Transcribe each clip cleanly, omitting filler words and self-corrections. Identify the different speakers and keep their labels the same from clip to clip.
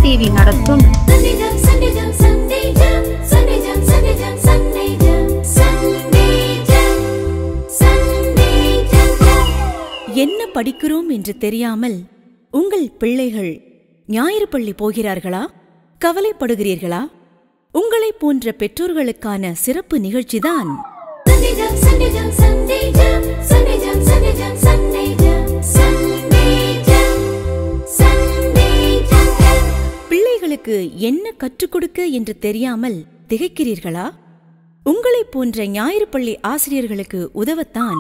Speaker 1: TV நடத்தும்
Speaker 2: என்ன படிக்கிறோம் என்று தெரியாமல் உங்கள் பிள்ளைகள் ஞாயிறு பள்ளி போகிறார்களா? கவலைப்படுகிறீர்களா? உங்களை போன்ற பெற்றோர்களுக்கான சிறப்பு நிகழ்ச்சிதான் பிள்ளைகளுக்கு என்ன கற்றுக் கொடுக்க என்று தெரியாமல் திகைக்கிறீர்களா? உங்களை போன்ற ஞாயிறு பள்ளி ஆசிரியர்களுக்கு உதவத்தான்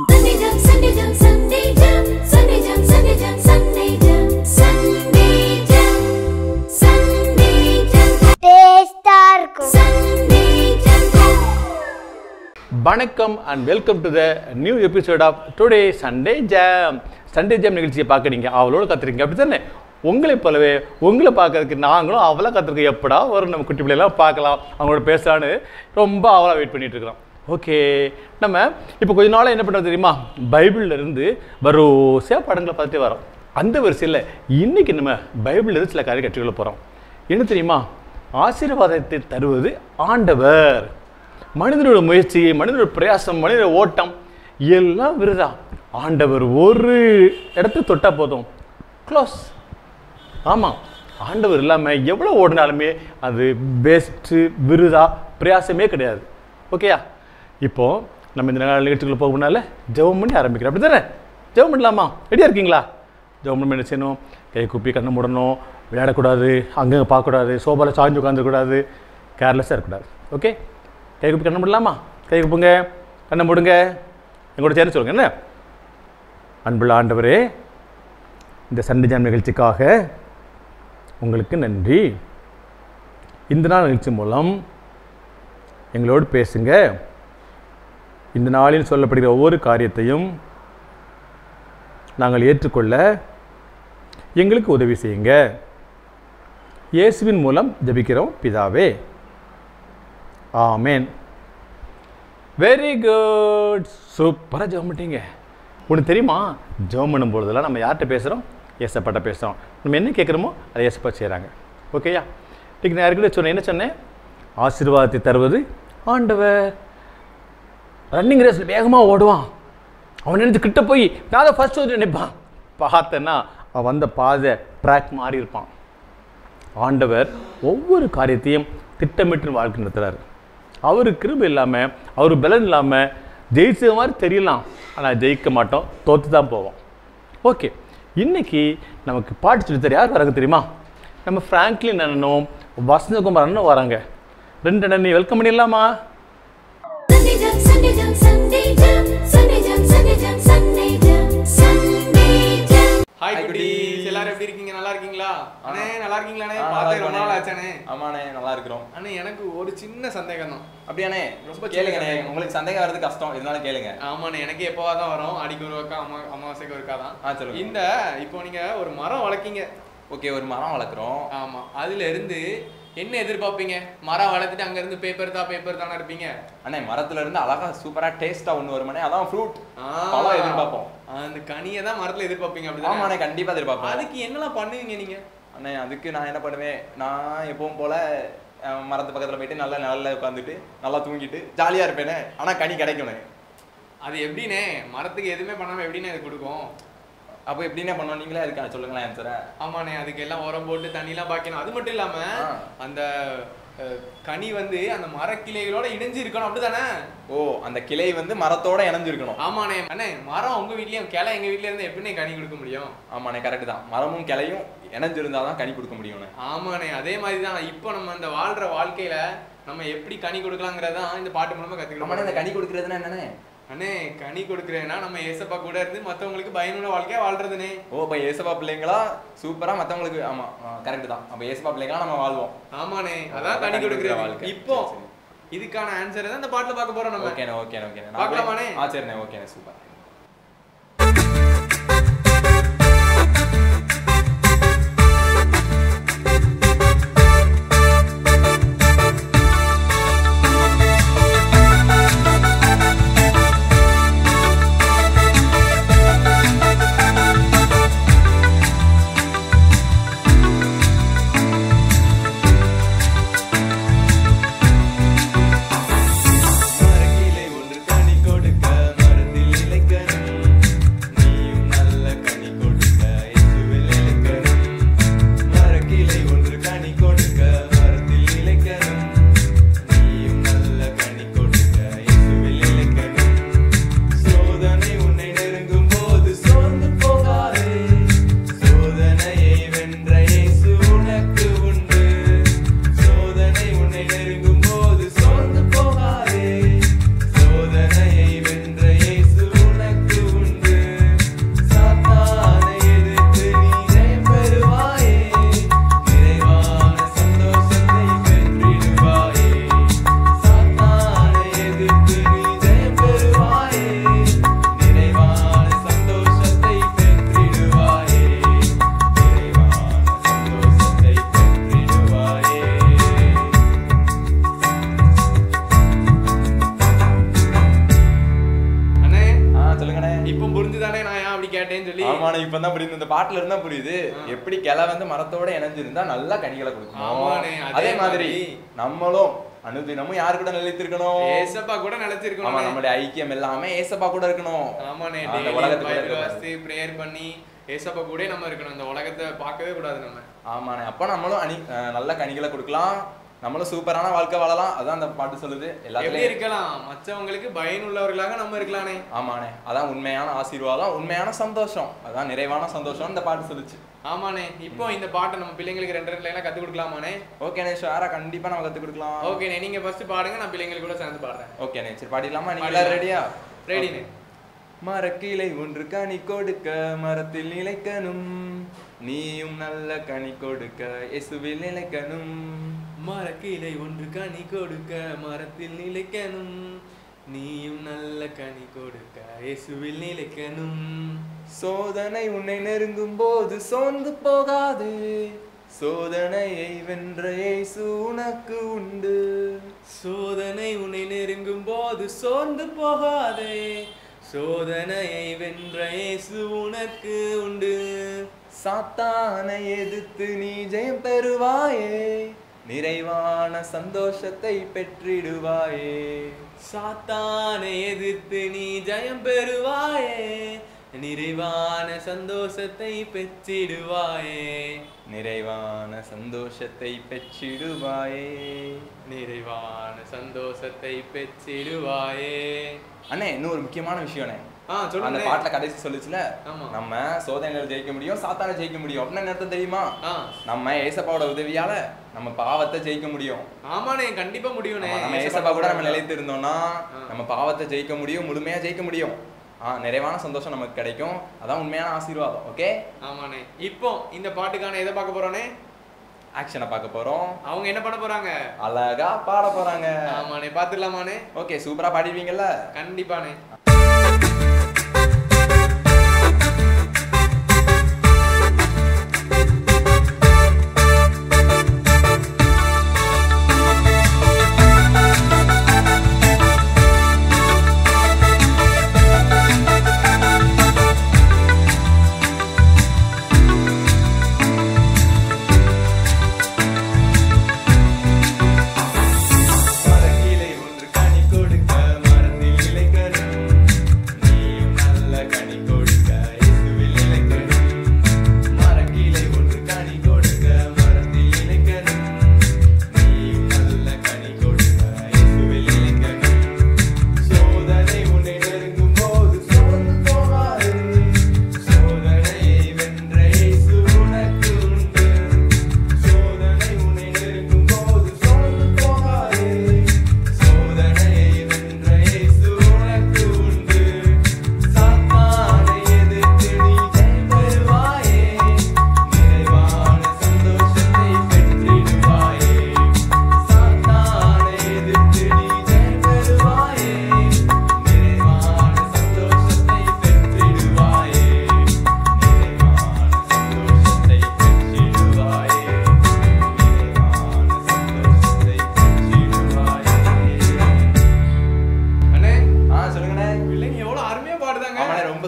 Speaker 3: வணக்கம் and welcome to the new episode of today Sunday jam. Sunday jam நிகழ்ச்சியை பார்க்குறீங்க, அவளோட கற்றுருக்கீங்க அப்படி தானே? உங்களை போலவே உங்களை பார்க்கறதுக்கு நாங்களும் அவளாக கற்றுருக்கோம். எப்படா வரும் நம்ம குட்டி பிள்ளைலாம் பார்க்கலாம், அவங்களோட பேசலான்னு ரொம்ப அவளாக வெயிட் பண்ணிகிட்டு இருக்கிறோம். ஓகே, நம்ம இப்போ கொஞ்ச நாளாக என்ன பண்ணுறது தெரியுமா? பைபிள்லேருந்து வரிசையாக படங்களை பார்த்துட்டே வரோம். அந்த வரிசையில் இன்றைக்கி நம்ம பைபிள்லேருந்து சில காரியம் கற்றுக்கொள்ள போகிறோம். என்ன தெரியுமா? ஆசீர்வாதத்தை தருவது ஆண்டவர். மனிதனோட முயற்சி, மனிதனோட பிரயாசம், மனிதனோட ஓட்டம் எல்லாம் விருதா. ஆண்டவர் ஒரு இடத்த தொட்டால் போதும், க்ளோஸ். ஆமாம், ஆண்டவர் இல்லாமல் எவ்வளோ ஓடினாலுமே அது பெஸ்ட்டு, விருதா, பிரயாசமே கிடையாது. ஓகேயா? இப்போது நம்ம இந்த நிகழ்ச்சிக்குள்ளே போகணும்னால ஜெபம் பண்ணி ஆரம்பிக்கிறோம். அப்படி தானே? ஜெபம் பண்ணலாமா? ரெடியாக இருக்கீங்களா? ஜெபம் பண்ணி என்ன செய்யணும்? கை குப்பி கண்ணை மூடணும், விளையாடக்கூடாது, அங்கங்கே பார்க்கக்கூடாது, சோபாவில் சாய்ஞ்சு உட்காந்துக்கூடாது, கேர்லெஸ்ஸாக இருக்கக்கூடாது. ஓகே, கை குப்பி கண்ணை மூடலாமா? கை குப்புங்க, கண்ணை மூடுங்க, எங்கூட சேர்ந்து சொல்லுங்கள். என்ன? அன்புள்ள ஆண்டவரே, இந்த சண்டே ஜாம் நிகழ்ச்சிக்காக உங்களுக்கு நன்றி. இந்த நாள் நிகழ்ச்சி மூலம் எங்களோடு பேசுங்க. இந்த நாளில் சொல்லப்படுகிற ஒவ்வொரு காரியத்தையும் நாங்கள் ஏற்றுக்கொள்ள எங்களுக்கு உதவி செய்யுங்க. இயேசுவின் மூலம் ஜெபிக்கிறோம் பிதாவே, ஆமேன். வெரி குட், சூப்பராக ஜெபம் பண்ணிட்டீங்க. ஒன்று தெரியுமா? ஜெபம் பண்ணும் பொழுதெல்லாம் நம்ம யார்கிட்ட பேசுகிறோம்? ஏசப்பாட்ட பேசுகிறோம். நம்ம என்ன கேட்குறோமோ அதை ஏசப்பா செய்கிறாங்க. ஓகேயா? இன்றைக்கி நான் யாருக்கிட்ட சொன்னேன், என்ன சொன்னேன்? ஆசீர்வாதத்தை தருவது ஆண்டவர். ரன்னிங் ரேஸில் வேகமாக ஓடுவான், அவன் நினைச்சு கிட்ட போய் நான் தான் ஃபர்ஸ்ட் வந்து நினைப்பான். பார்த்தேன்னா அவன் வந்த பாதை ட்ராக் மாறி இருப்பான். ஆண்டவர் ஒவ்வொரு காரியத்தையும் திட்டமிட்டு வாழ்க்கை நடத்துகிறார். அவர் கிருபை இல்லாமல், அவர் பலன் இல்லாமல் ஜெயிச்ச மாதிரி தெரியலாம், ஆனால் ஜெயிக்க மாட்டோம், தோற்று தான் போவோம். ஓகே, இன்றைக்கி நமக்கு பாட்டு சொல்லித்தர யார் வராங்க தெரியுமா? நம்ம ஃப்ராங்க்லின் அண்ணனும் வசந்தகுமார் அண்ணனும் வராங்க. ரெண்டு அண்ணன் வெல்கம் பண்ணிடலாமா?
Speaker 4: ஹாய் குட்டீஸ், எல்லாரும் எப்படி இருக்கீங்க? நல்லா இருக்கீங்களா? அண்ணே நல்லா இருக்கீங்களா? அண்ணே பார்த்தே ரொம்ப நாள் ஆச்சானே.
Speaker 5: ஆமாண்ணே, நல்லா இருக்கிறோம்.
Speaker 4: அண்ணே எனக்கு ஒரு சின்ன சந்தேகம் தான்.
Speaker 5: அப்படியாண்ணே? ரொம்ப கேளுங்கண்ணே, உங்களுக்கு சந்தேகம் வர்றது கஷ்டம், இதனால கேளுங்க.
Speaker 4: ஆமாண்ணே, எனக்கு எப்போவா தான் வரும், அடிக்கு ஒரு வக்கா, அமாவாசைக்கு ஒருக்கா தான்.
Speaker 5: சொல்லுங்க.
Speaker 4: இந்த இப்போ நீங்க ஒரு மரம் வளர்க்கீங்க.
Speaker 5: ஓகே, ஒரு மரம் வளர்க்குறோம்.
Speaker 4: ஆமா, அதுல இருந்து என்ன எதிர்பார்ப்பீங்க? மரம் வளர்த்துட்டு அங்க இருந்து பேப்பர் தானே இருப்பீங்க. அண்ணே,
Speaker 5: மரத்துல இருந்து அழகா சூப்பரா டேஸ்டா ஒண்ணு வருமானே, அதான் ஃப்ரூட், பழம் எதிர்பார்ப்போம்.
Speaker 4: அந்த கனியை தான் மரத்துல எதிர்பார்ப்பீங்க. அப்படிதான்?
Speaker 5: ஆமாண்ணே, கண்டிப்பா எதிர்பார்ப்போம்.
Speaker 4: அதுக்கு என்னெல்லாம் பண்ணுவீங்க நீங்க?
Speaker 5: அண்ணே, அதுக்கு நான் என்ன பண்ணுவேன், நான் எப்பவும் போல மரத்து பக்கத்துல போயிட்டு நல்லா நல்லா உட்காந்துட்டு நல்லா தூங்கிட்டு ஜாலியா இருப்பேனே. ஆனா கனி கிடைக்கணும்.
Speaker 4: அது எப்படின்னே? மரத்துக்கு எதுவுமே பண்ணாம எப்படின்னே அது கொடுக்கும்?
Speaker 5: அப்போ எப்படின்னே பண்ணோம், நீங்களே அதுக்கான சொல்லுங்களேன் ஆன்சரை.
Speaker 4: ஆமாண்ணே, அதுக்கு எல்லாம் உரம் போட்டு தண்ணிலாம் பாக்கணும். அது மட்டும் இல்லாம அந்த கனி வந்து அந்த மரக்கிளைகளோட இணைஞ்சு இருக்கணும். அப்படிதானே?
Speaker 5: ஓ, அந்த கிளை வந்து மரத்தோட இணைஞ்சிருக்கணும்.
Speaker 4: ஆமாண்ணே. அண்ணே, மரம் உங்க வீட்லயும் கிளை எங்க வீட்ல இருந்து எப்படின்னே கனி கொடுக்க முடியும்?
Speaker 5: ஆமாண்ணே, கரெக்ட் தான். மரமும் கிளையும் இணைஞ்சிருந்தாதான் கனி கொடுக்க முடியும்.
Speaker 4: ஆமாண்ணே, அதே மாதிரிதான் இப்போ நம்ம அந்த வாழ்ற வாழ்க்கையில நம்ம எப்படி கனி கொடுக்கலாங்கிறதான் இந்த பாட்டு மூலமா கத்துக்கலாம்.
Speaker 5: இந்த கனி கொடுக்கறதுன்னா என்னண்ணே?
Speaker 4: அண்ணே, கனி கொடுக்குறேன்னா நம்ம ஏசப்பா கூட இருந்து மற்றவங்களுக்கு பயனுள்ள வாழ்க்கையா வாழ்றதுனே.
Speaker 5: ஓ, இப்போ ஏசப்பா பிள்ளைங்களா சூப்பரா மற்றவங்களுக்கு. ஆமா, கரெக்ட் தான். அப்போ ஏசப்பா பிள்ளைங்களா நம்ம வாழ்வோம்.
Speaker 4: ஆமாண்ணே, அதான் கனி கொடுக்குற வாழ்க்கை. இப்போ இதுக்கான ஆன்சர் தான் இந்த பாட்டுல பார்க்க போறோம் நம்ம.
Speaker 5: ஓகேண்ணே, ஓகேண்ணே, ஓகேண்ணே.
Speaker 4: பார்க்கலாமாண்ணே?
Speaker 5: சரிண்ணே, ஓகேண்ணே, சூப்பர். ஆனா இப்பதான் புரியுது, இந்த பாட்டுல இருந்தா புரியுது எப்படி கிளை வந்து மரத்தோட இணைஞ்சிருந்தா நல்லா கனிகளை கொடுக்கும். அதே மாதிரி நம்மளும் அனுதினமும் யாரு கூட நிலைத்திருக்கணும்? ஏசப்பா கூட நிலைத்திருக்கணும். ஆமா, நம்மளுடைய ஐக்கியம் எல்லாமே ஏசப்பா கூட இருக்கணும். ஆமாண்ணே, உலகத்துக்கு வாசி பிரேயர் பண்ணி ஏசப்பா கூட நம்ம இருக்கணும். இந்த உலகத்தை பார்க்கவே கூடாது நம்ம. ஆமாண்ணே, அப்ப நம்மளும் நல்ல கனிகளை கொடுக்கலாம், நம்மளும் சூப்பரான வாழ்க்கை வாழலாம். அதான் அந்த பாட்டு சொல்லுது. எல்லாத்தையும் இருக்கலாம், மற்றவங்களுக்கு பயனுள்ளவர்களாக நம்ம இருக்கலானே. ஆமாண்ணே, அதான் உண்மையான ஆசீர்வாதம், உண்மையான சந்தோஷம், அதான் நிறைவான சந்தோஷம் இந்த பாட்டு சொல்லுச்சு. ஆமாண்ணே, இப்போ இந்த பாட்டை நம்ம பிள்ளைங்களுக்கு 2 லைனா கத்து கொடுக்கலாமாண்ணே? ஓகேண்ணே, ஷாரா கண்டிப்பா நம்ம கத்து கொடுக்கலாம். ஓகேண்ணே, நீங்க ஃபர்ஸ்ட் பாடுங்க, நான் பிள்ளைங்களுக்கு கூட சேர்ந்து பாடுறேன். ஓகேண்ணே, சரி பாடிடலாமா? நீங்க எல்லாரும் ரெடியா? ரெடிண்ணே. மரக்கிளை ஒன்று கனி கொடுக்க மரத்தில் நிலைக்கணும், நீயும் நல்ல கனி கொடுக்க இயேசுவில் நிலைக்கணும். மரக்கிளை ஒன்று கனி கொடுக்க மரத்தில் நிலைக்கணும், நீயும் நல்ல கனி கொடுக்க இயேசுவில் நிலைக்கணும். சோதனை உன்னை நெருங்கும் போது சோர்ந்து போகாது, சோதனையை வென்ற இயேசு உனக்கு உண்டு. சோதனை உன்னை நெருங்கும் போது சோர்ந்து போகாதே, சோதனையை வென்ற இயேசு உனக்கு உண்டு. சாத்தானை எதிர்த்து நீ ஜெயம் பெறுவாயே, நிறைவான சந்தோஷத்தை பெற்றிடுவாயே. சாத்தானை எதிர்த்து நீ ஜெயம் பெறுவாயே, நிறைவான சந்தோஷத்தை பெற்றிடுவாயே. நிறைவான சந்தோஷத்தை பெற்றிடுவாயே, நிறைவான சந்தோஷத்தை பெற்றிடுவாயே. அண்ணே, இன்னொரு முக்கியமான விஷயம்ண்ணே, அந்த பாட்டுல கடைசி சொல்லுச்சுல, நம்ம சோதனையில ஜெயிக்க முடியும், சாத்தானை ஜெயிக்க முடியும். அப்படின்னு அர்த்தம் தெரியுமா? நம்ம ஏசப்பாவோட உதவியால நம்ம பாவத்தை ஜெயிக்க முடியும். ஆமாண்ணே, கண்டிப்பா முடியும். நம்ம ஏசப்பா கூட நம்ம நிலைத்து இருந்தோம்னா நம்ம பாவத்தை ஜெயிக்க முடியும், முழுமையா ஜெயிக்க முடியும். நிறைவான சந்தோஷம் நமக்கு கிடைக்கும். அதான் உண்மையான ஆசீர்வாதம். ஓகே, ஆமாண்ணே. இப்போ இந்த பாட்டுக்கான எதை பார்க்க போறோனே? ஆக்ஷனை பார்க்க போறோம். அவங்க என்ன பண்ண போறாங்க? அழகா பாட போறாங்க. ஆமாண்ணே, பாத்துடலாமாண்ணே? ஓகே, சூப்பரா பாடிடுவீங்கல்ல? கண்டிப்பாண்ணே.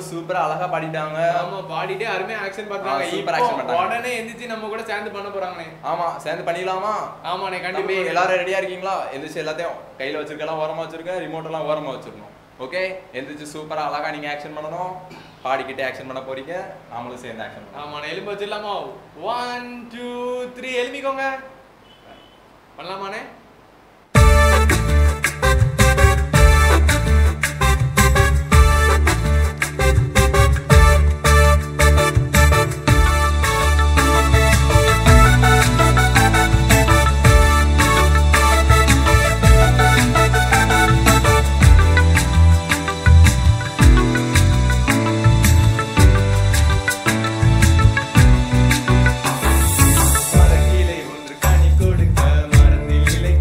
Speaker 5: சூப்பரா அழகா பாடிட்டாங்க. ஆமா, பாடிட்டே அருமையா ஆக்சன் பண்றாங்க. சூப்பர் ஆக்சன் பண்றாங்க. உடனே எந்திரிச்சு நம்ம கூட சேர்ந்து பண்ண போறாங்கனே. ஆமா, சேர்ந்து பண்ணிடலாமா? ஆமாண்ணே, கண்டிப்பா. எல்லாரும் ரெடியா இருக்கீங்களா? எந்திரிச்சு எல்லாத்தையும் கையில வச்சிருக்கலாம், ஓரமா வச்சிருக்க, ரிமோட் எல்லாம் ஓரமா வச்சிரணும். ஓகே, எந்திரிச்சு சூப்பரா அழகா நீங்க ஆக்சன் பண்ணணும். பாடிக்கிட்டே ஆக்சன் பண்ண போறீங்க, நாமளும் சேர்ந்து ஆக்சன் பண்ணலாம். ஆமாண்ணே, எலும்பு வச்சிடலாமா? 1 2 3 எலும்பிக்கோங்க. பண்ணலாமாண்ணே? மரக்கிளை ஒன்று கனி கொடுக்க மரத்தில்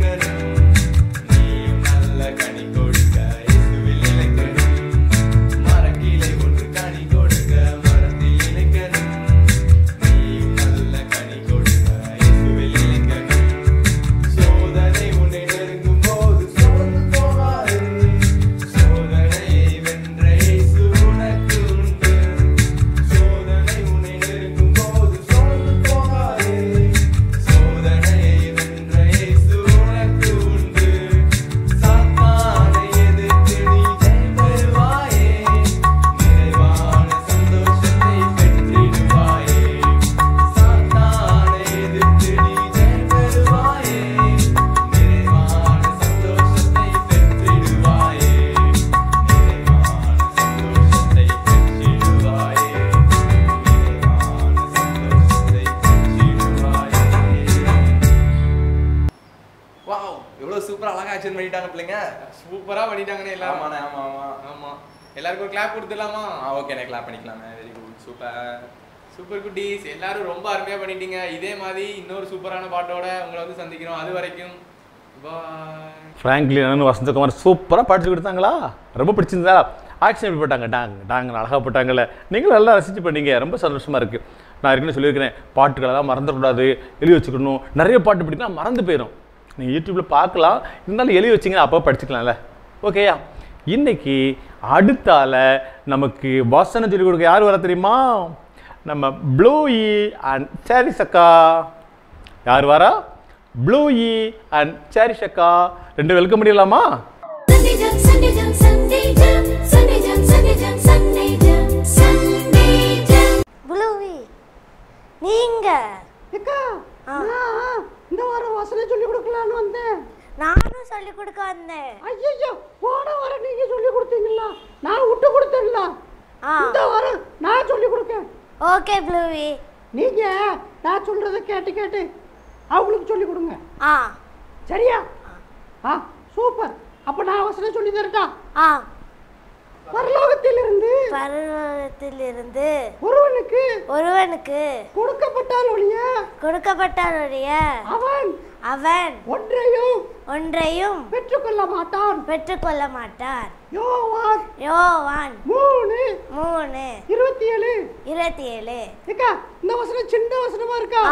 Speaker 5: சூப்பரா அழகா ஆக்ஷன் பண்ணிட்டாங்க பிள்ளைங்க.
Speaker 4: சூப்பரா பண்ணிட்டாங்கனே எல்லாரும்.
Speaker 5: ஆமாண்ணே, ஆமா ஆமா
Speaker 4: ஆமா. எல்லாருக்கும் ஒரு கிளாப் கொடுத்துடலாமா?
Speaker 5: ஓகேண்ணே, கிளாப் பண்ணிக்கலாமே. வெரி குட், சூப்பர்
Speaker 4: சூப்பர் குட்டீஸ், எல்லாரும் ரொம்ப அருமையா பண்ணிட்டீங்க. இதே மாதிரி இன்னொரு சூப்பரான பாட்டோட உங்களை வந்து சந்திக்கிறோம். அது வரைக்கும் பாய்.
Speaker 3: ஃப்ராங்க்லின் அண்ணன் வசந்தகுமார் சூப்பராக பாட்டு கொடுத்தாங்களா? ரொம்ப பிடிச்சிருந்தா? ஆக்ஷன் எப்படி போட்டாங்க? டாங்க அழகாக போட்டாங்கல்ல. நீங்களும் நல்லா ரசித்து பண்ணீங்க. ரொம்ப சந்தோஷமாக இருக்குது. நான் ஏற்கனவே சொல்லியிருக்கிறேன், பாட்டுகளெல்லாம் மறந்துடக்கூடாது, எழுதி வச்சுக்கணும். நிறைய பாட்டு பிடிக்கலாம், மறந்து போயிடும். நீங்கள் யூடியூப்பில் பார்க்கலாம், இருந்தாலும் எழுதி வச்சிங்கன்னா அப்போ படிச்சுக்கலாம்ல. ஓகேயா? இன்றைக்கி அடுத்தால நமக்கு வாசனை சொல்லிக் கொடுக்க யார் வர தெரியுமா? நம்ம ப்ளூயி அண்ட் சாரிஸ் அக்கா. யார் வரா? ப்ளூயி அண்ட் சாரிஸ் அக்கா. ரெண்டு வெல்கம் பண்ணிடலாமா?
Speaker 1: நீங்க
Speaker 6: அக்கா, நான் இந்த வாரம் வசனை சொல்லி கொடுக்கலான்னு வந்தேன்.
Speaker 1: நானும் சொல்லி கொடுக்க வந்தேன்.
Speaker 6: ஐயோ, போன வாரம் நீங்க சொல்லி கொடுத்தீங்களா? நான் விட்டு கொடுத்தேன்ல. இந்த வாரம் நான் சொல்லி கொடுக்கேன்.
Speaker 1: ஓகே ப்ளூவி,
Speaker 6: நீங்க நான் சொல்றத கேட்டு கேட்டு அவங்களுக்கு சொல்லி கொடுங்க. சரியா? சூப்பர். அப்ப நான் வசனை சொல்லி தரட்டா? பரலோகத்திலிருந்து ஒருவனுக்கு கொடுக்கப்பட்டால் ஒழிய அவன் ஒன்றையும் பெற்றுக்கொள்ள மாட்டான். யோவான் 3:27. ஏக்கா, இந்த வசனம் சின்ன வசனமா இருக்கா?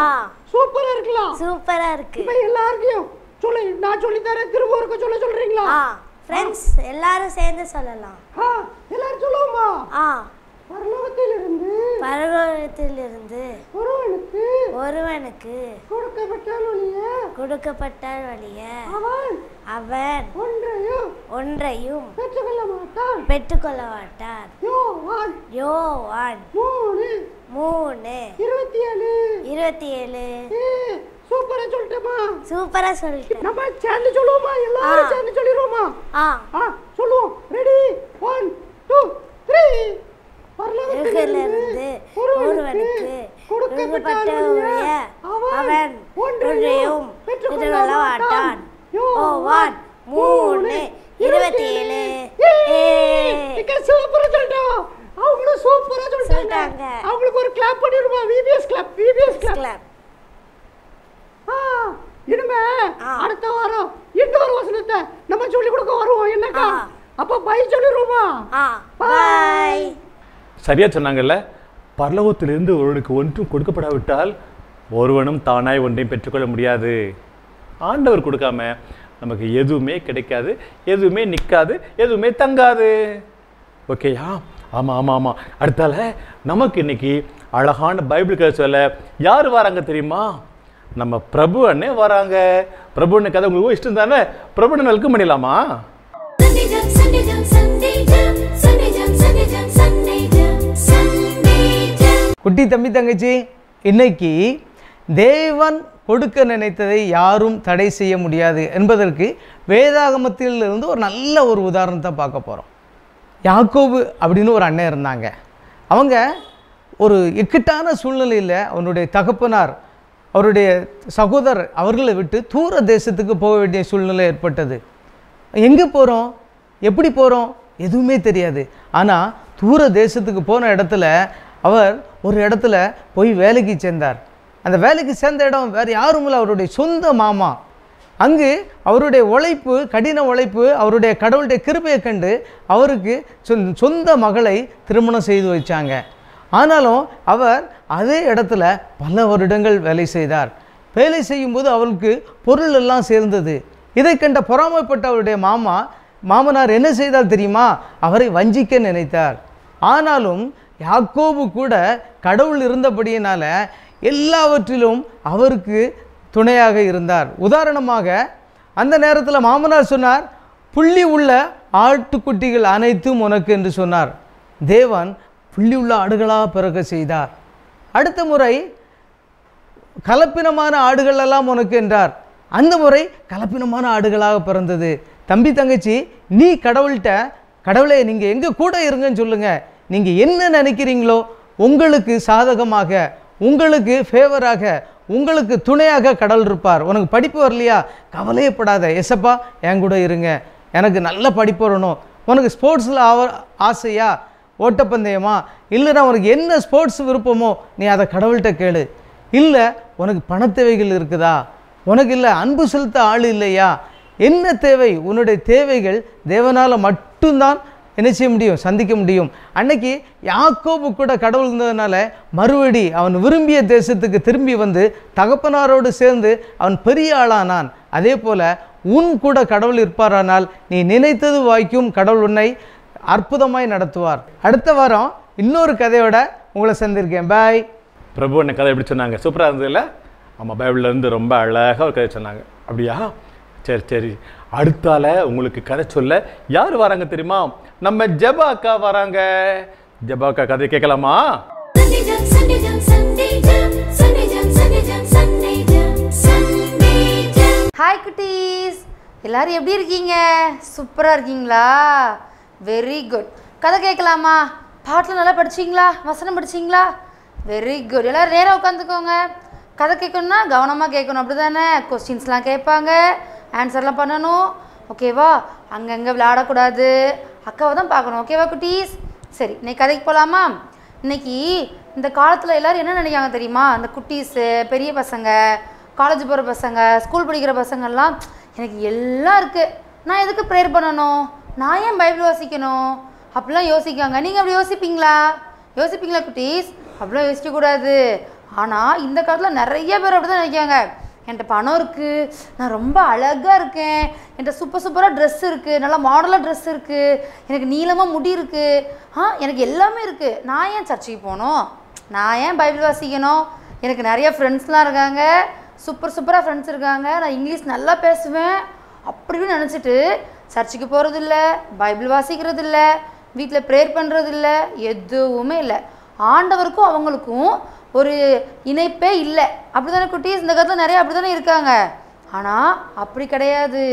Speaker 6: சூப்பரா இருக்கலாம்.
Speaker 1: சூப்பரா இருக்கு.
Speaker 6: இப்ப எல்லாருக்கும் சொல்லு, நான் சொல்லி தரேன். திரும்ப ஒருக்க சொல்றீங்களா?
Speaker 1: ஃப்ரெண்ட்ஸ் எல்லாரும் சேர்ந்து சொல்லலாம்.
Speaker 6: எல்லாரும் சொல்லுவோமா?
Speaker 1: பரலோகத்திலிருந்து ஒருவனுக்கு கொடுக்கப்பட்டால் ஒழிய அவன் ஒன்றையும் பெற்றுக்கொள்ள மாட்டான். யோவான் 3:27.
Speaker 6: சூப்பரா சொல்லிட்டேமா?
Speaker 1: சூப்பரா சொல்லிட்டேன்.
Speaker 6: நம்ம சேர்ந்து சொல்லுவோமா? எல்லாரும் சேர்ந்து சொல்லிடுவோமா? சொல்லுவோம். ரெடி? 1 2 3.
Speaker 1: பரலோகத்திலிருந்து ஒருவனுக்கு கொடுக்கப்பட்டால் ஒழிய அவன் ஒன்றையும் பெற்றுக்கொள்ள மாட்டான். யோவான் 3:27.
Speaker 6: சூப்பரா சொல்லிட்டோம். அவங்களும் சூப்பரா சொல்லிட்டாங்க. அவங்களுக்கு ஒரு கிளாப் பண்ணிடுமா? VBS clap. இனிமே அடுத்த வாரம் இன்னொரு வசனத்தை நம்ம சொல்லி கொடுக்க வருவோம். என்னக்கா? அப்ப பை சொல்லிடுவோமா?
Speaker 1: பை.
Speaker 3: சரியா சொன்னாங்கல்ல. பரலோகத்திலிருந்து ஒருவனுக்கு ஒன்றும் கொடுக்கப்படாவிட்டால் ஒருவனும் தானாய் ஒன்றையும் பெற்றுக்கொள்ள முடியாது. ஆண்டவர் கொடுக்காம நமக்கு எதுவுமே கிடைக்காது, எதுவுமே நிற்காது, எதுவுமே தங்காது. ஓகேயா? ஆமாம். அடுத்தால நமக்கு இன்னைக்கு அழகான பைபிள் கதை சொல்ல யார் வராங்க தெரியுமா? நம்ம பிரபு அண்ணே வராங்க. பிரபு அண்ணே கதை உங்களுக்கு இஷ்டம் தானே? பிரபு அண்ணன் வெல்கம் பண்ணிடலாமா?
Speaker 7: குட்டி தம்பி தங்கச்சி, இன்னைக்கு தேவன் கொடுக்க நினைத்ததை யாரும் தடை செய்ய முடியாது என்பதற்கு வேதாகமத்திலிருந்து ஒரு நல்ல ஒரு உதாரணத்தை பார்க்க போகிறோம். யாக்கோபு அப்படின்னு ஒரு அண்ணன் இருந்தாங்க. அவங்க ஒரு இக்கட்டான சூழ்நிலையில் அவனுடைய தகப்பனார், அவருடைய சகோதரர் அவர்களை விட்டு தூர தேசத்துக்கு போக வேண்டிய சூழ்நிலை ஏற்பட்டது. எங்கே போகிறோம், எப்படி போகிறோம், எதுவுமே தெரியாது. ஆனால் தூர தேசத்துக்கு போன இடத்துல அவர் ஒரு இடத்துல போய் வேலைக்கு சேர்ந்தார். அந்த வேலைக்கு சேர்ந்த இடம் வேறு யாரும் இல்லை, அவருடைய சொந்த மாமா. அங்கு அவருடைய உழைப்பு, கடின உழைப்பு, அவருடைய கடவுளுடைய கிருபையை கண்டு அவருக்கு சொந்த மகளை திருமணம் செய்து வச்சாங்க. ஆனாலும் அவர் அதே இடத்துல பல வருடங்கள் வேலை செய்தார். வேலை செய்யும்போது அவருக்கு பொருள் எல்லாம் சேர்ந்தது. இதை கண்ட பொறாமைப்பட்ட அவருடைய மாமனார் என்ன செய்தால் தெரியுமா? அவரை வஞ்சிக்க நினைத்தார். ஆனாலும் யாக்கோபு கூட கடவுள் இருந்தபடியினால எல்லாவற்றிலும் அவருக்கு துணையாக இருந்தார். உதாரணமாக அந்த நேரத்தில் மாமனார் சொன்னார், புள்ளி உள்ள ஆட்டுக்குட்டிகள் அனைத்தும் உனக்கு என்று சொன்னார். தேவன் புள்ளி உள்ள ஆடுகளாக பிறக்க செய்தார். அடுத்த முறை கலப்பினமான ஆடுகள் எல்லாம் உனக்கு என்றார். அந்த முறை கலப்பினமான ஆடுகளாக பிறந்தது. தம்பி தங்கச்சி, நீ கடவுளே நீங்கள் எங்கள் கூட இருங்கன்னு சொல்லுங்கள். நீங்கள் என்ன நினைக்கிறீங்களோ உங்களுக்கு சாதகமாக, உங்களுக்கு ஃபேவராக, உங்களுக்கு துணையாக கடவுள் இருப்பார். உனக்கு படிப்பு வரலையா, கவலையப்படாத, ஏசப்பா என் கூட இருங்க, எனக்கு நல்ல படிப்பு வரணும். உனக்கு ஸ்போர்ட்ஸில் ஆசையா, ஓட்டப்பந்தயமா, இல்லைன்னா உனக்கு என்ன ஸ்போர்ட்ஸ் விருப்பமோ நீ அதை கடவுள்கிட்ட கேளு. இல்லை உனக்கு பணத்தேவைகள் இருக்குதா, உனக்கு இல்லை அன்பு செலுத்த ஆள் இல்லையா, என்ன தேவை, உன்னுடைய தேவைகள் தேவனால் மட்டும்தான் என்ன செய்ய முடியும், சந்திக்க முடியும். அன்னைக்கு யாக்கோபு கூட கடவுள் இருந்ததுனால மறுபடி அவன் விரும்பிய தேசத்துக்கு திரும்பி வந்து தகப்பனாரோடு சேர்ந்து அவன் பெரிய ஆளானான். அதே போல் உன் கூட கடவுள் இருப்பாரானால் நீ நினைத்தது வாய்க்கும், கடவுள் உன்னை அற்புதமாய் நடத்துவார். அடுத்த வாரம் இன்னொரு கதையோட உங்களை சந்திருக்கேன். பாய்.
Speaker 3: பிரபு என்ன கதை எப்படி சொன்னாங்க, சூப்பராக இருந்தது இல்லை? ஆமாம், பைபிள்லேருந்து ரொம்ப அழகாக ஒரு கதை சொன்னாங்க. அப்படியா? சரி சரி, அடுத்தால உங்களுக்கு கதை சொல்ல யார் வராங்க தெரியுமா? நம்ம ஜெபா அக்கா வராங்க. ஜெபா அக்கா கதை கேட்கலாமா?
Speaker 8: ஹாய் குட்டீஸ், எல்லாரும் எப்படி இருக்கீங்க? சூப்பராக இருக்கீங்களா? Very good. கதை கேட்கலாமா? பாட்டில் நல்லா படிச்சிங்களா? வசனம் படிச்சிங்களா? Very good. எல்லோரும் நேராக உட்காந்துக்கோங்க. கதை கேட்கணுன்னா கவனமாக கேட்கணும், அப்படி தானே? கொஸ்டின்ஸ்லாம் கேட்பாங்க, ஆன்சர்லாம் பண்ணணும், ஓகேவா? அங்கங்கே விளையாடக்கூடாது, அக்காவை தான் பார்க்கணும், ஓகேவா குட்டீஸ்? சரி, இன்னைக்கு கதைக்கு போகலாமா? இன்றைக்கி இந்த காலத்தில் எல்லோரும் என்ன நினைக்காங்க தெரியுமா? இந்த குட்டீஸு, பெரிய பசங்க, காலேஜ் போகிற பசங்க, ஸ்கூல் படிக்கிற பசங்கள்லாம், எனக்கு எல்லாம் இருக்குது, நான் எதுக்கு ப்ரேயர் பண்ணணும், நான் ஏன் பைபிள் வாசிக்கணும், அப்படிலாம் யோசிக்காங்க. நீங்கள் அப்படி யோசிப்பீங்களா குட்டீஸ்? அப்படிலாம் யோசிக்கக்கூடாது. ஆனால் இந்த காலத்தில் நிறைய பேர் அப்படி தான் நினைக்காங்க. என்கிட்ட பணம் இருக்குது, நான் ரொம்ப அழகாக இருக்கேன், என்கிட்ட சூப்பராக ட்ரெஸ் இருக்குது, நல்லா மாடலாக ட்ரெஸ் இருக்குது, எனக்கு நீளமாக முடி இருக்குது, எனக்கு எல்லாமே இருக்குது, நான் ஏன் சர்ச்சுக்கு போகணும், நான் ஏன் பைபிள் வாசிக்கணும், எனக்கு நிறைய ஃப்ரெண்ட்ஸ்லாம் இருக்காங்க, சூப்பராக ஃப்ரெண்ட்ஸ் இருக்காங்க, நான் இங்கிலீஷ் நல்லா பேசுவேன் அப்படின்னு நினச்சிட்டு சர்ச்சுக்கு போகிறதில்ல, பைபிள் வாசிக்கிறதில்ல, வீட்டில் ப்ரேயர் பண்ணுறதில்ல, எதுவுமே இல்லை. ஆண்டவருக்கும் அவங்களுக்கும் ஒரு இணைப்பே இல்லை. அப்படி தானே குட்டீஸ்? இந்த காலத்தில் நிறைய அப்படி தானே இருக்காங்க. ஆனால் அப்படி கிடையாது.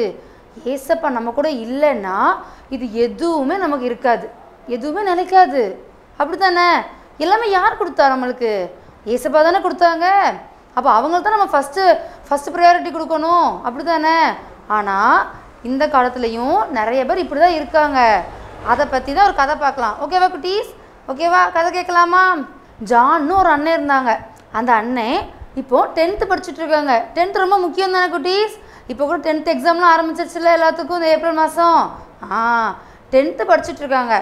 Speaker 8: ஏசப்பா நம்ம கூட இல்லைன்னா இது எதுவுமே நமக்கு இருக்காது, எதுவுமே நினைக்காது. அப்படி தானே? எல்லாமே யார் கொடுத்தா நம்மளுக்கு? ஏசப்பா தானே கொடுத்தாங்க. அப்போ அவங்களுக்கு தான் நம்ம ஃபஸ்ட்டு ப்ரையாரிட்டி கொடுக்கணும், அப்படி தானே? ஆனால் இந்த காலத்துலேயும் நிறைய பேர் இப்படி தான் இருக்காங்க. அதை பற்றி தான் ஒரு கதை பார்க்கலாம், ஓகேவா குட்டீஸ்? ஓகேவா? கதை கேட்கலாமா? ஜான்னு ஒரு அண்ணன் இருந்தாங்க. அந்த அண்ணன் இப்போது 10th படிச்சுட்ருக்காங்க. 10th ரொம்ப முக்கியம் தானே குட்டீஸ்? இப்போ கூட 10th எக்ஸாம்லாம் ஆரம்பிச்சிருச்சுல எல்லாத்துக்கும் இந்த ஏப்ரல் மாதம். 10th படிச்சுட்ருக்காங்க.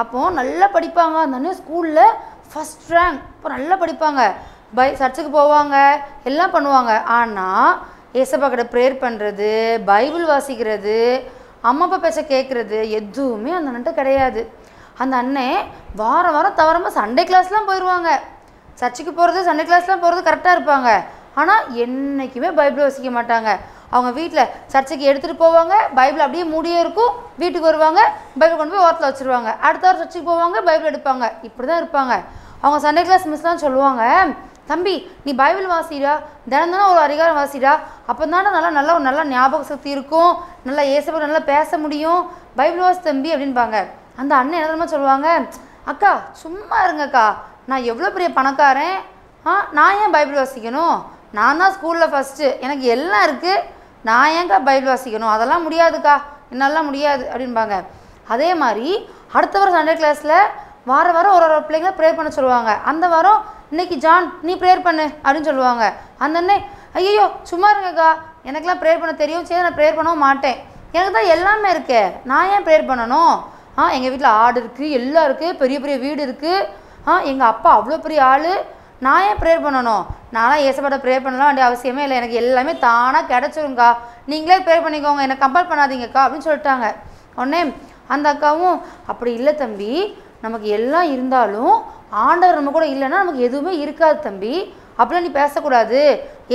Speaker 8: அப்போது நல்லா படிப்பாங்க. அந்த அண்ணன் ஸ்கூலில் ஃபஸ்ட் ரேங்க். இப்போ நல்லா படிப்பாங்க, சர்ச்சுக்கு போவாங்க, எல்லாம் பண்ணுவாங்க. ஆனால் ஏசப்பா கிட்ட ப்ரேயர் பண்ணுறது, பைபிள் வாசிக்கிறது, அம்மா அப்பா பேச்ச கேட்குறது எதுவுமே அந்த அண்ணன்ட்ட கிடையாது. அந்த அண்ணன் வாரம் தவறாமல் சண்டே கிளாஸ்லாம் போயிடுவாங்க. சர்ச்சுக்கு போகிறது, சண்டே கிளாஸ்லாம் போகிறது கரெக்டாக இருப்பாங்க. ஆனால் என்றைக்குமே பைபிள் வாசிக்க மாட்டாங்க. அவங்க வீட்டில் சர்ச்சுக்கு எடுத்துகிட்டு போவாங்க, பைபிள் அப்படியே மூடியே இருக்கும், வீட்டுக்கு வருவாங்க, பைபிள் கொண்டு போய் ஓரத்தில் வச்சுருவாங்க, அடுத்த வாரம் சர்ச்சுக்கு போவாங்க, பைபிள் எடுப்பாங்க, இப்படி தான் இருப்பாங்க. அவங்க சண்டே கிளாஸ் மிஸ்லாம் சொல்லுவாங்க, தம்பி நீ பைபிள் வாசிடா, தினம் ஒரு அதிகாரம் வாசிடா, அப்போ தானே நல்லா ஞாபக சக்தி இருக்கும், நல்லா ஏசப்பா நல்லா பேச முடியும், பைபிள் வாசி தம்பி அப்படின்பாங்க. அந்த அண்ணன் என்ன தெரியுமா சொல்லுவாங்க, அக்கா சும்மா இருங்கக்கா, நான் எவ்வளோ பெரிய பணக்காரன், நான் ஏன் பைபிள் வாசிக்கணும், நான் தான் ஸ்கூலில் ஃபஸ்ட்டு, எனக்கு எல்லாம் இருக்குது, நான் ஏன்க்கா பைபிள் வாசிக்கணும், அதெல்லாம் முடியாதுக்கா, என்னாலாம் முடியாது அப்படின்பாங்க. அதே மாதிரி அடுத்த வாரம் சண்டே கிளாஸில் வாரம் ஒரு பிள்ளைங்க ப்ரேயர் பண்ண சொல்லுவாங்க. அந்த வாரம் இன்னைக்கு ஜான் நீ ப்ரேயர் பண்ணு அப்படின்னு சொல்லுவாங்க. அந்த அண்ணன் ஐயோ சும்மா இருங்கக்கா, எனக்கெல்லாம் ப்ரேயர் பண்ண தெரியும், சரி நான் ப்ரேயர் பண்ணவும் மாட்டேன், எனக்கு தான் எல்லாமே இருக்கே, நான் ஏன் ப்ரேயர் பண்ணணும், எங்கள் வீட்டில் ஆடு இருக்குது, எல்லாம் இருக்குது, பெரிய பெரிய வீடு இருக்குது, எங்கள் அப்பா அவ்வளோ பெரிய ஆள், நான் ஏன் ப்ரேயர் பண்ணணும், நான்லாம் ஏசப்பாட்ட ப்ரேயர் பண்ணலாம் வேண்டிய அவசியமே இல்லை, எனக்கு எல்லாமே தானாக கிடச்சிருங்கக்கா, நீங்களே ப்ரேயர் பண்ணிக்கோங்க, என்னை கம்பேர் பண்ணாதீங்கக்கா அப்படின்னு சொல்லிட்டாங்க. உடனே அந்த அக்காவும் அப்படி இல்லை தம்பி, நமக்கு எல்லாம் இருந்தாலும் ஆண்டவர் நம்ம கூட இல்லைன்னா நமக்கு எதுவுமே இருக்காது தம்பி, அப்படிலாம் நீ பேசக்கூடாது,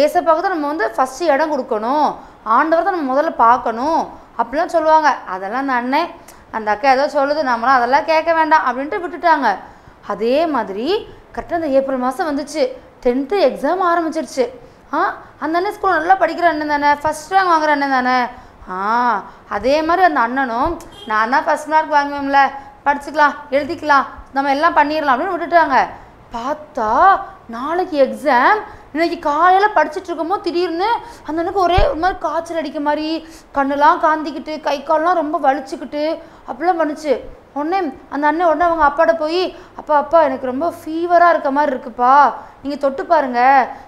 Speaker 8: ஏசப்பாவுக்கு தான் நம்ம ஃபஸ்ட்டு இடம் கொடுக்கணும், ஆண்டவர் தான் நம்ம முதல்ல பார்க்கணும் அப்படிலாம் சொல்லுவாங்க. அதெல்லாம் அந்த அண்ணன் அந்த அக்கா ஏதோ சொல்லுது, நம்மளாம் அதெல்லாம் கேட்க வேண்டாம் அப்படின்ட்டு விட்டுட்டாங்க. அதே மாதிரி கரெக்டாக அந்த ஏப்ரல் மாதம் வந்துச்சு, 10th எக்ஸாம் ஆரம்பிச்சிருச்சு. அந்த அண்ணன் ஸ்கூல் நல்லா படிக்கிற அண்ணன் தானே, ஃபஸ்ட் ரேங்க் வாங்குற அண்ணன் தானே. அதே மாதிரி அந்த அண்ணனும் நான் தான் ஃபஸ்ட் மார்க் வாங்குவேன்ல, படிச்சுக்கலாம், எழுதிக்கலாம், நம்ம எல்லாம் பண்ணிடலாம் அப்படின்னு விட்டுட்டாங்க. பார்த்தா நாளைக்கு எக்ஸாம், இன்னைக்கு காலையில் படிச்சுட்டு இருக்கும்போது திடீர்னு அந்த அண்ணனுக்கு ஒரே ஒரு மாதிரி காய்ச்சல் அடிக்க மாதிரி கண்ணெல்லாம் காந்திக்கிட்டு கை கால்லாம் ரொம்ப வலிச்சுக்கிட்டு அப்படிலாம் பண்ணுச்சு. உடனே அந்த அண்ணன் உடனே அவங்க அப்பாட்ட போய் அப்பா எனக்கு ரொம்ப ஃபீவராக இருக்க மாதிரி இருக்குப்பா, நீங்கள் தொட்டு பாருங்க,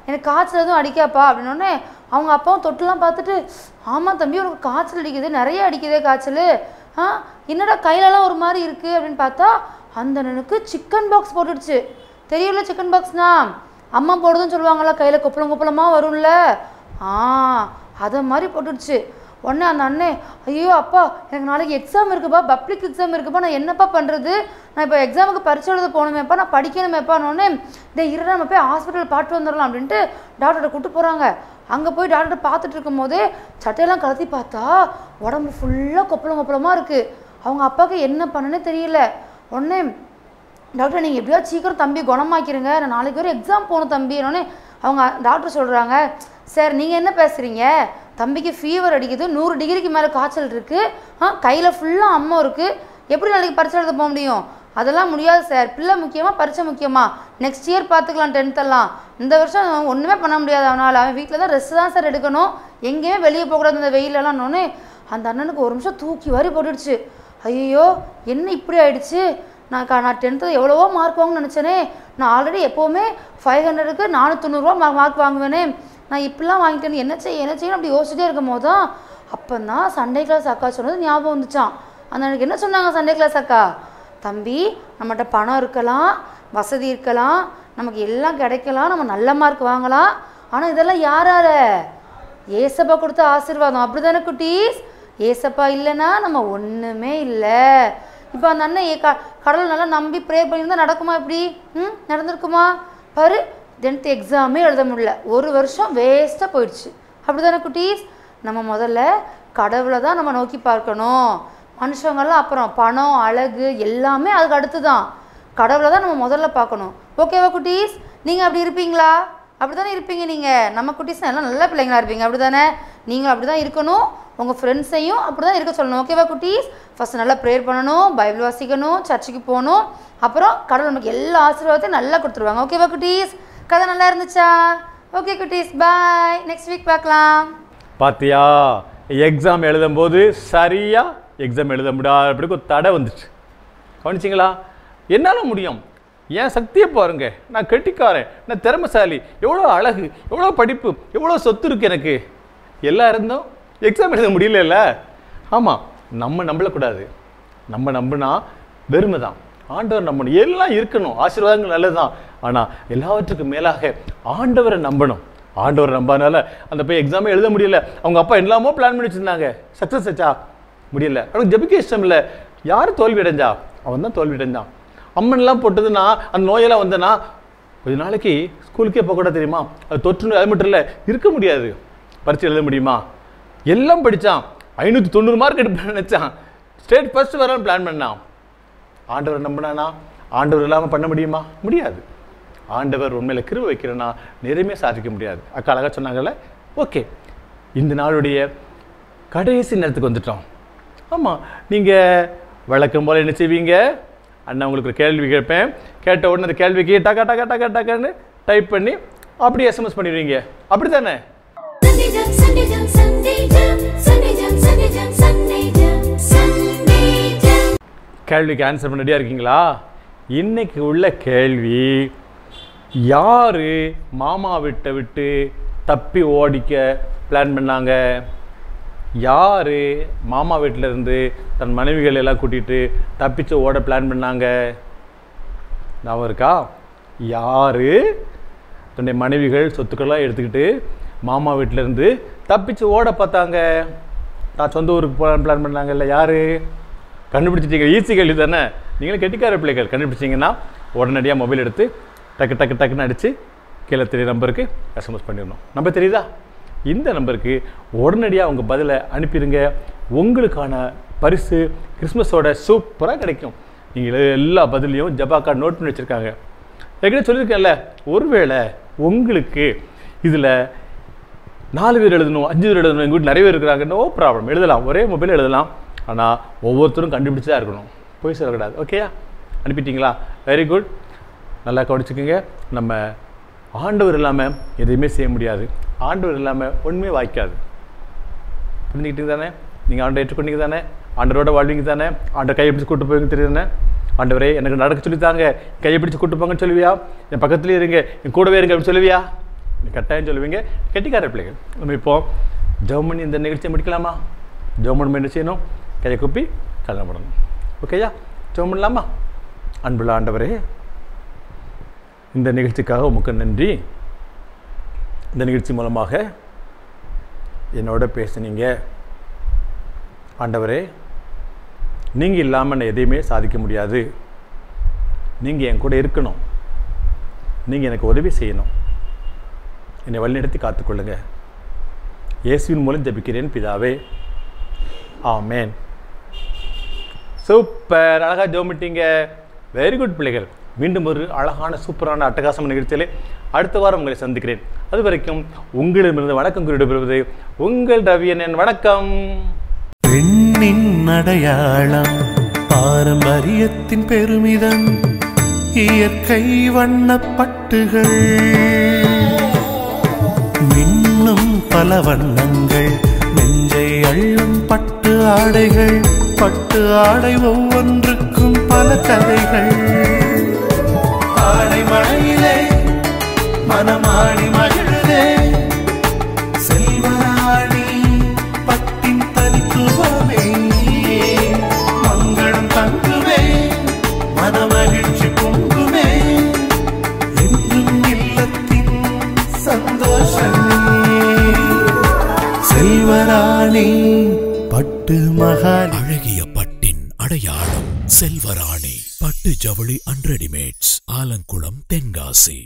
Speaker 8: எனக்கு காய்ச்சல் எதுவும் அடிக்காப்பா அப்படின்னோடனே அவங்க அப்பாவும் தொட்டுலாம் பார்த்துட்டு ஆமாம் தம்பி உனக்கு காய்ச்சல் அடிக்குது, நிறைய அடிக்குதே காய்ச்சல், என்னடா கையிலலாம் ஒரு மாதிரி இருக்குது அப்படின்னு பார்த்தா அந்த அண்ணனுக்கு சிக்கன் பாக்ஸ் போட்டுடுச்சு. தெரியும்ல சிக்கன் பாக்ஸ்னா அம்மா போடுதுன்னு சொல்லுவாங்களா, கையில் கொப்பளமாக வரும்ல, அதை மாதிரி போட்டுடுச்சு. உடனே அந்த அண்ணே ஐயோ அப்பா எனக்கு நாளைக்கு எக்ஸாம் இருக்குப்பா, பப்ளிக் எக்ஸாம் இருக்குப்பா, நான் என்னப்பா பண்ணுறது, நான் இப்போ எக்ஸாமுக்கு பரிட்சை எழுத போகணுமேப்பா, நான் படிக்கணுமேப்பான்னு இருடா நம்ம போய் ஹாஸ்பிட்டல் பார்த்து வந்துடலாம் அப்படின்ட்டு டாக்டர்கிட்ட கூப்பிட்டு போகிறாங்க. அங்கே போய் டாக்டர் பார்த்துட்டு இருக்கும் போதே சட்டையெல்லாம் கலத்தி பார்த்தா உடம்பு ஃபுல்லாக கொப்பளமாக இருக்குது. அவங்க அப்பாவுக்கு என்ன பண்ணுன்னே தெரியல. உடனே டாக்டர் நீங்கள் எப்படியாவது சீக்கிரம் தம்பி குணமாக்கிருங்க, நான் நாளைக்கு வரை எக்ஸாம் போகணும் தம்பி. உடனே அவங்க டாக்டர் சொல்கிறாங்க சார் நீங்கள் என்ன பேசுகிறீங்க, தம்பிக்கு ஃபீவர் அடிக்குது, 100 டிகிரிக்கு மேலே காய்ச்சல் இருக்குது, கையில் ஃபுல்லாக அம்மா இருக்குது, எப்படி நாளைக்கு பரிட்சை எழுத போக முடியும், அதெல்லாம் முடியாது சார், பிள்ளை முக்கியமாக பரிட்சை முக்கியமாக, நெக்ஸ்ட் இயர் பார்த்துக்கலாம் 10th எல்லாம், இந்த வருஷம் ஒன்றுமே பண்ண முடியாது அவனால், அவன் வீட்டில் தான் ரெஸ்ட் தான் சார் எடுக்கணும், எங்கேயுமே வெளியே போகக்கூடாது இந்த வெயிலெல்லாம்னு அந்த அண்ணனுக்கு ஒரு நிமிஷம் தூக்கி வாரி போட்டுடுச்சு. ஐயோ என்ன இப்படி ஆயிடுச்சு, நான் 10th எவ்வளவோ மார்க் வாங்கணும்னு நினச்சேனே, நான் ஆல்ரெடி எப்போவுமே 500க்கு 490 மார்க் வாங்குவேனே, நான் இப்படிலாம் வாங்கிட்டேன்னு என்ன செய்யணும் அப்படி யோசிச்சுட்டே இருக்கும் போது தான் அப்போ தான் சண்டே கிளாஸ் அக்கா சொன்னது ஞாபகம் வந்துச்சான். அந்த எனக்கு என்ன சொன்னாங்க சண்டே கிளாஸ் அக்கா, தம்பி நம்மகிட்ட பணம் இருக்கலாம், வசதி இருக்கலாம், நமக்கு எல்லாம் கிடைக்கலாம், நம்ம நல்ல மார்க் வாங்கலாம், ஆனால் இதெல்லாம் யாரால, ஏசப்பா கொடுத்த ஆசீர்வாதம், அப்படி தானே குட்டீஸ், ஏசப்பா இல்லைன்னா நம்ம ஒன்றுமே இல்லை. இப்போ அந்த அண்ணன் கடவுள் நல்லா நம்பி ப்ரே பண்ணியிருந்தால் நடக்குமா, இப்படி நடந்திருக்குமா பாரு, 10th எக்ஸாமே எழுத முடியல, ஒரு வருஷம் வேஸ்ட்டாக போயிடுச்சு. அப்படி தானே குட்டீஸ், நம்ம முதல்ல கடவுளை தான் நம்ம நோக்கி பார்க்கணும், மனுஷங்கள்லாம் அப்புறம் பணம் அழகு எல்லாமே அதுக்கு அடுத்து தான், கடவுளை தான் நம்ம முதல்ல பார்க்கணும். ஓகேவா குட்டீஸ், நீங்கள் அப்படி இருப்பீங்களா, அப்படி தானே இருப்பீங்க, நீங்கள் நம்ம குட்டீஸ் எல்லாம் நல்ல பிள்ளைங்களா இருப்பீங்க, அப்படி தானே, நீங்கள் அப்படி தான் இருக்கணும், உங்கள் ஃப்ரெண்ட்ஸையும் அப்படி தான் இருக்க சொல்லணும். ஓகேவா குட்டீஸ், ஃபஸ்ட் நல்லா ப்ரேயர் பண்ணணும், பைபிள் வாசிக்கணும், சர்ச்சுக்கு போகணும், அப்புறம் கடவுள் நமக்கு எல்லா ஆசீர்வாதத்தையும் நல்லா கொடுத்துருவாங்க. ஓகேவா குட்டீஸ், கதை நல்லா இருந்துச்சா? ஓகே குட்டீஸ், பாய், நெக்ஸ்ட் வீக் பார்க்கலாம்.
Speaker 3: பாத்தியா, எக்ஸாம் எழுதும்போது சரியாக எக்ஸாம் எழுத முடியாது, அப்படி ஒரு தடை வந்துச்சு, கவனிச்சிங்களா? என்னால் முடியும், என் சக்தியை பாருங்க, நான் கெட்டிக்காரன், நான் திறமைசாலி, எவ்வளோ அழகு, எவ்வளோ படிப்பு, எவ்வளோ சொத்து இருக்குது எனக்கு, எல்லாம் இருந்தும் எக்ஸாம் எழுத முடியல. ஆமாம், நம்ம நம்பக்கூடாது, நம்ம நம்பினா வெறுமை தான், ஆண்டவர் நம்பணும், எல்லாம் இருக்கணும், ஆசீர்வாதங்கள் நல்லது தான், ஆனால் எல்லாவற்றுக்கும் மேலாக ஆண்டவரை நம்பணும். ஆண்டவரை நம்பாதனால அந்த போய் எக்ஸாமே எழுத முடியல. அவங்க அப்பா எல்லாமோ பிளான் பண்ணி வச்சுருந்தாங்க, சக்ஸஸ் ஆச்சா முடியல, அவனுக்கு ஜெபிக்க இஷ்டம் இல்லை. யார் தோல்வி அடைஞ்சா? அவன் தான் தோல்வி அடைஞ்சான். அம்மன்லாம் போட்டதுன்னா அந்த நோயெல்லாம் வந்தனா கொஞ்ச நாளைக்கு ஸ்கூலுக்கே போகக்கூட தெரியுமா, அது தொற்று, அது மட்டும் இல்லை இருக்க முடியாது, பரிட்சை எழுத முடியுமா? எல்லாம் படித்தான், 590 மார்க் எடுப்பேன் நினச்சான், ஸ்டேட் ஃபர்ஸ்ட் வரலான்னு பிளான் பண்ணான். ஆண்டவர் நம்பினானா? ஆண்டவர் இல்லாமல் பண்ண முடியுமா? முடியாது. ஆண்டவர் உண்மையில் கிருபை வைக்கிறேன்னா நிறைய சாதிக்க முடியாது. அக்கா அழகாக சொன்னாங்கல்ல. ஓகே, இந்த நாளுடைய கடைசி நேரத்துக்கு வந்துட்டோம். ஆமாம், நீங்கள் வழக்கம் போல் என்ன செய்வீங்க? அண்ணா உங்களுக்கு ஒரு கேள்வி கேட்பேன், கேட்ட உடனே அந்த கேள்விக்கு டக்கா டக்கா டக்கா டக்கான்னு டைப் பண்ணி அப்படியே எஸ்எம்எஸ் பண்ணிடுவீங்க, அப்படி தானே? கேள்விக்கு ஆன்சர் பண்ண ரெடியாக இருக்கீங்களா? இன்னைக்கு உள்ள கேள்வி, யாரு மாமா வீட்டை விட்டு தப்பி ஓடிக்க பிளான் பண்ணாங்க? யாரு மாமா வீட்டில் இருந்து தன் மனைவிகள் எல்லாம் கூட்டிகிட்டு தப்பிச்சு ஓட பிளான் பண்ணாங்க? ஞாபகம் இருக்கா? யாரு தன்னுடைய மனைவிகள் சொத்துக்கள்லாம் எடுத்துக்கிட்டு மாமா வீட்டிலேருந்து தப்பிச்சு ஓட பார்த்தாங்க? நான் சொந்த ஊருக்கு போகலான்னு பிளான் பண்ணாங்கல்ல, யார்? கண்டுபிடிச்சிட்டீங்க, ஈஸி கேள்வி தானே. நீங்களும் கெட்டிக்கார பிள்ளைகள், கண்டுபிடிச்சிங்கன்னா உடனடியாக மொபைல் எடுத்து டக்கு டக்கு டக்குன்னு அடித்து கீழே தெரிய நம்பருக்கு எஸ்எம்எஸ் பண்ணிடணும். நம்பர் தெரியுதா? இந்த நம்பருக்கு உடனடியாக உங்கள் பதிலை அனுப்பிடுங்க. உங்களுக்கான பரிசு கிறிஸ்மஸோட சூப்பராக கிடைக்கும். நீங்கள் எல்லா பதிலையும் ஜபாக்கா நோட் பண்ணி வச்சுருக்காங்க. ஏற்கனவே சொல்லியிருக்கேன்ல, ஒருவேளை உங்களுக்கு இதில் 4 பேர் எழுதணும், 5 பேர் எழுதணும், எங்கள் வீட்டில் நிறைய பேர் இருக்கிறாங்க, நோ ப்ராப்ளம், எழுதலாம், ஒரே மொபைல் எழுதலாம். ஆனால் ஒவ்வொருத்தரும் கண்டுபிடிச்சி தான் இருக்கணும், போய் சொல்லக்கூடாது. ஓகேயா? அனுப்பிட்டீங்களா? Very good. நல்லா கவனிச்சுக்கோங்க. நம்ம ஆண்டவர் இல்லாமல் எதையுமே செய்ய முடியாது. ஆண்டவர் இல்லாமல் ஒன்றுமே வாய்க்காது. புரிஞ்சுக்கிட்டீங்க தானே? நீங்கள் ஆண்டை ஏற்றுக்கொண்டீங்க தானே? ஆண்டவரோட வாழ்வீங்க தானே? ஆண்டை கையை பிடிச்சி கூட்டு போவீங்க தெரியுதானே? ஆண்டவரே எனக்கு நடக்க சொல்லித்தாங்க, கையை பிடிச்சி கூட்டு போங்கன்னு சொல்லுவியா? என் பக்கத்துலேயே இருங்க, என் கூடவே இருங்க அப்படின்னு சொல்லுவியா? நீ கட்டாயம் சொல்லுவீங்க. கெட்டிக்கார பிள்ளைகள். நம்ம இப்போ ஜெபம் பண்ணி இந்த நிகழ்ச்சியை முடிக்கலாமா? ஜெபம் பண்ண என்ன செய்யணும்? கையை கூப்பி கல்யாணம் பண்ணணும். ஓகேயா? ஜெபம் பண்ணலாமா? அன்புள்ள ஆண்டவரே, இந்த நிகழ்ச்சிக்காக உமக்கு நன்றி. இந்த நிகழ்ச்சி மூலமாக என்னோட பேசுனீங்க. ஆண்டவரே, நீங்கள் இல்லாமல் நான் எதையுமே சாதிக்க முடியாது. நீங்கள் என் கூட இருக்கணும். நீங்கள் எனக்கு உதவி செய்யணும். என்னை வழிநடத்தி காத்துக்கொள்ளுங்க. இயேசுவின் மூலம் ஜெபிக்கிறேன் பிதாவே, ஆமேன். சூப்பர், அழகாக ஜெபிட்டீங்க. வெரி குட் பிள்ளைகள். மீண்டும் ஒரு அழகான சூப்பரான அட்டகாசமான நிகழ்ச்சியிலே அடுத்த வாரம் உங்களை சந்திக்கிறேன். அது வரைக்கும் உங்களிடமிருந்து வணக்கம் குறிப்பிடுவது உங்கள் ரவியன். வணக்கம்.
Speaker 9: பெண்ணின் அடையாளம், பாரம்பரியத்தின் பெருமிதம், இயற்கை வண்ணப்பட்டுகள், மின்னும் பல வண்ணங்கள், நெஞ்சை அள்ளும் பட்டு ஆடைகள், பட்டு ஆடை ஒவ்வொன்றுக்கும் பல கதைகள். ஆடை மழையிலே மனமாடி மகிழுதே, செல்வராணி பட்டின் தனித்துவமே, மங்களம் தங்குமே, மனமகிழ்ச்சி பொங்குமே, என்றும் இல்லத்தின் சந்தோஷமே. செல்வராணி பட்டு மகால்.
Speaker 10: அழகிய பட்டின் அடையாளம் செல்வராணி பட்டு ஜவுளி அண்ட் ரெடிமேட்ஸ், ஆலங்குளம், தென்காசி.